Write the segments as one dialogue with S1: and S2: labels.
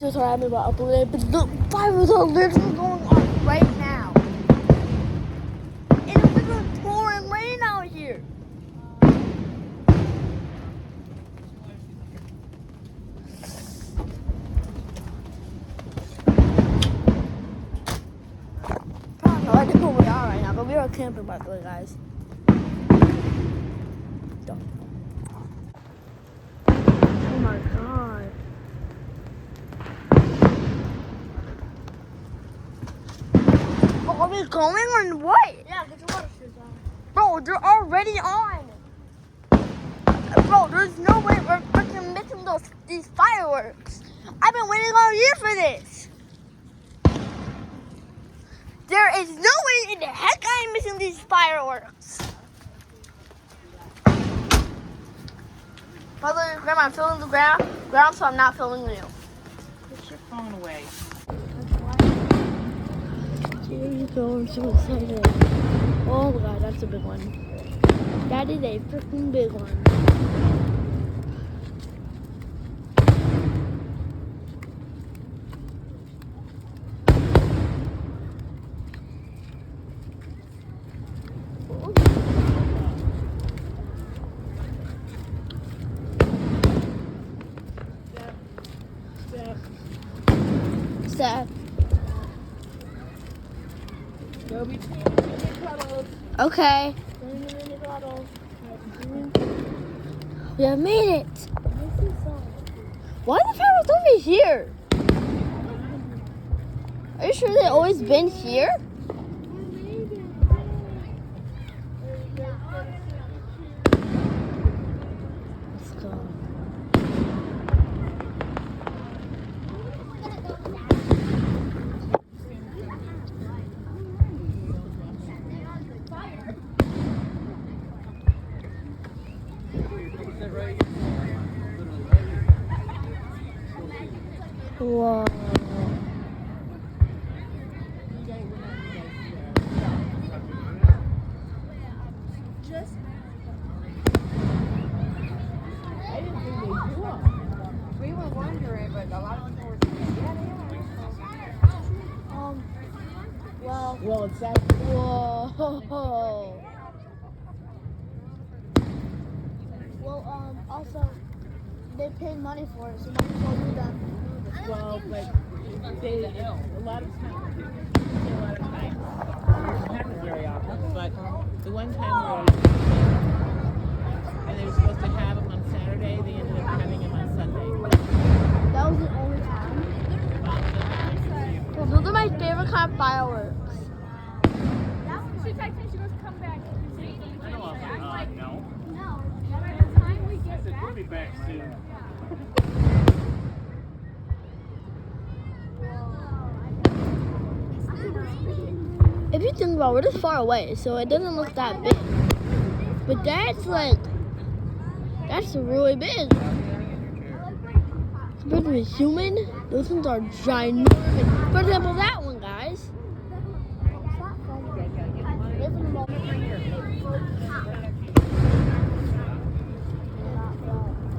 S1: Just what happened about uploading, but the fires are literally going on right now. It's literally pouring rain out here. I don't know, I think where we are right now, but we are camping, by the way, guys. Oh my god. Are we going or what?
S2: Yeah, get your water shoes on.
S1: Bro, they're already on. Bro, there's no way we're freaking missing these fireworks. I've been waiting all year for this. There is no way in the heck I am missing these fireworks. Mother, Grandma, I'm filming the ground, so I'm not filming you.
S3: Put your phone away.
S1: Here you go, I'm so excited. Oh my god, that's a big one. That is a freaking big one. Steph.
S3: Go between the puddles.
S1: Okay. We have made it. Why are the fireworks over here? Are you sure they've always been here? Let's go. Whoa.
S3: I didn't think they blew up. We were wondering, but a lot of people were saying, yeah, they are.
S1: Well,
S3: it's that.
S1: whoa. Well, also, they paid money for it, so might as well do that.
S3: Well, but they, a lot of times, it doesn't happen very often, but the one time and they were supposed to have them on Saturday, they ended up having them on Sunday.
S1: That was the only time. Well, those are my favorite kind of fireworks.
S2: She texted me, she goes, come back. I'm like,
S4: No.
S2: no. By the time we get back,
S4: We'll be back soon.
S1: If you think about it, we're this far away, so it doesn't look that big. But that's really big. Compared to a human, those ones are ginormous. For example, that one, guys.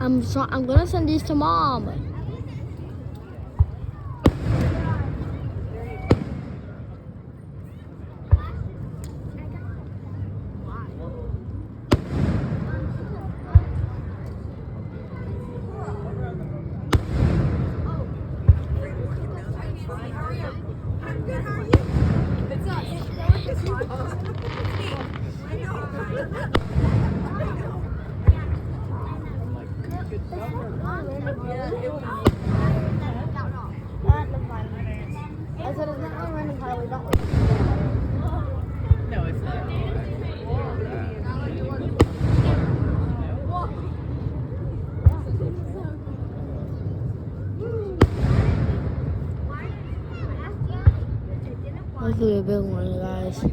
S1: I'm gonna send these to Mom. I said it's not really random how we don't.
S3: No, it's not.
S1: That's gonna be a big one, guys.
S3: There's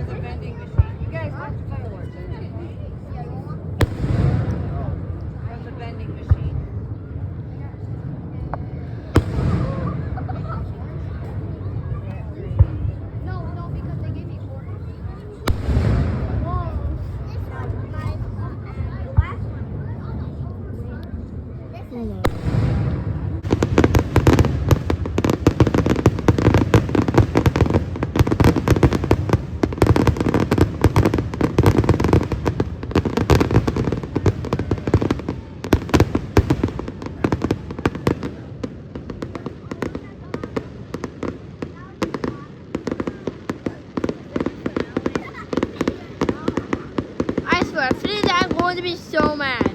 S3: a vending machine. You guys watch fireworks, don't you? There's a vending machine.
S2: no, because they gave me orders.
S1: Oh my. to be so mad.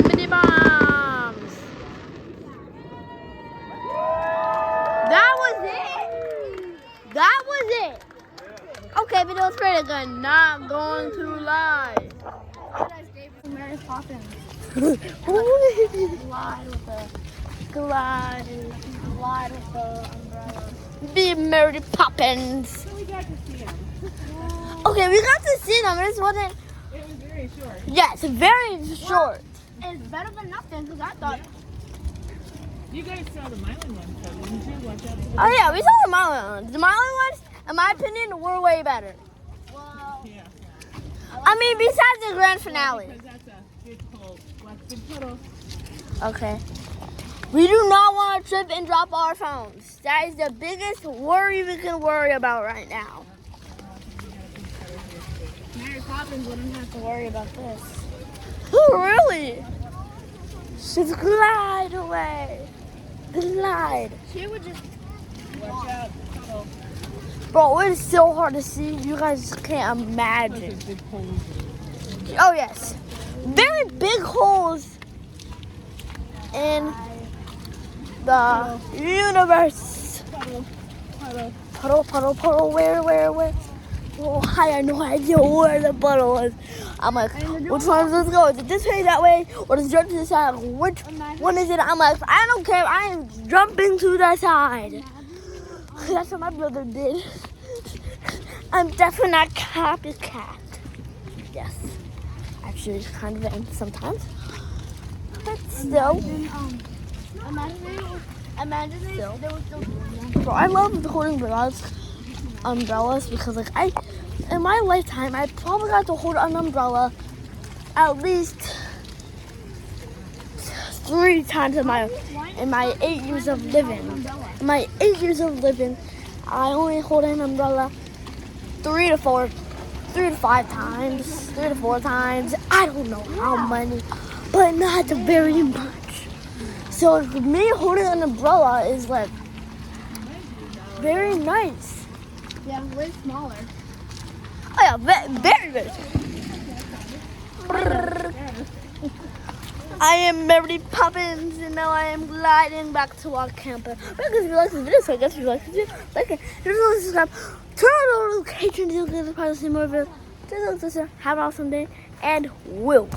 S1: Mini bombs. That was it. That was it. Okay, but it was pretty good. Not going to lie.
S2: Mary Poppins.
S1: Glide
S2: Glide with the umbrella.
S1: Be Mary Poppins.
S3: So we got to see him.
S1: Okay, we got to see them. This wasn't.
S3: It was very short.
S1: Yes, very short.
S2: It's better than nothing because I thought.
S3: You guys saw the Milan one, so didn't you? Watch out for the
S1: Oh yeah, we saw the Milan ones. The Milan ones, in my opinion, were way better.
S2: Well,
S3: Yeah.
S1: I mean, besides the grand finale.
S3: Because that's a big hole. Watch the puddle.
S1: Okay. We do not want to trip and drop our phones. That is the biggest worry we can worry about right now.
S2: Mary Poppins wouldn't have to worry about this.
S1: Really? Just glide away. Glide.
S2: She would just.
S3: Watch out. Puddle.
S1: Bro, it's so hard to see. You guys can't imagine.
S3: Those are big holes.
S1: Oh, yes. Very big holes in the universe.
S3: Puddle. Puddle.
S1: Puddle, puddle, puddle. Where? Oh, I had no idea where the puddle was. I'm like, which one does this go? Is it this way, that way? Or does it jump to the side? Which one is it? I'm like, I don't care. I am jumping to the side. That's what my brother did. I'm definitely not copycat. Yes. Actually, it's kind of am sometimes. But still.
S2: Imagine
S1: Still.
S2: there was still.
S1: Bro, I love holding umbrellas because, like, in my lifetime, I probably got to hold an umbrella at least 3 times in my 8 years of living. In my 8 years of living, I only hold an umbrella 3 to 5 times, 3 to 4 times. I don't know how many, but not very much. So me holding an umbrella is like very nice.
S2: Yeah, way smaller.
S1: Oh yeah, very good. I am Mary Poppins, and now I am gliding back to our camper. But if you like this video, so I guess if you like this video, like it. If you want to subscribe, turn on notifications, you'll get the part of the more videos. Just have an awesome day, and we'll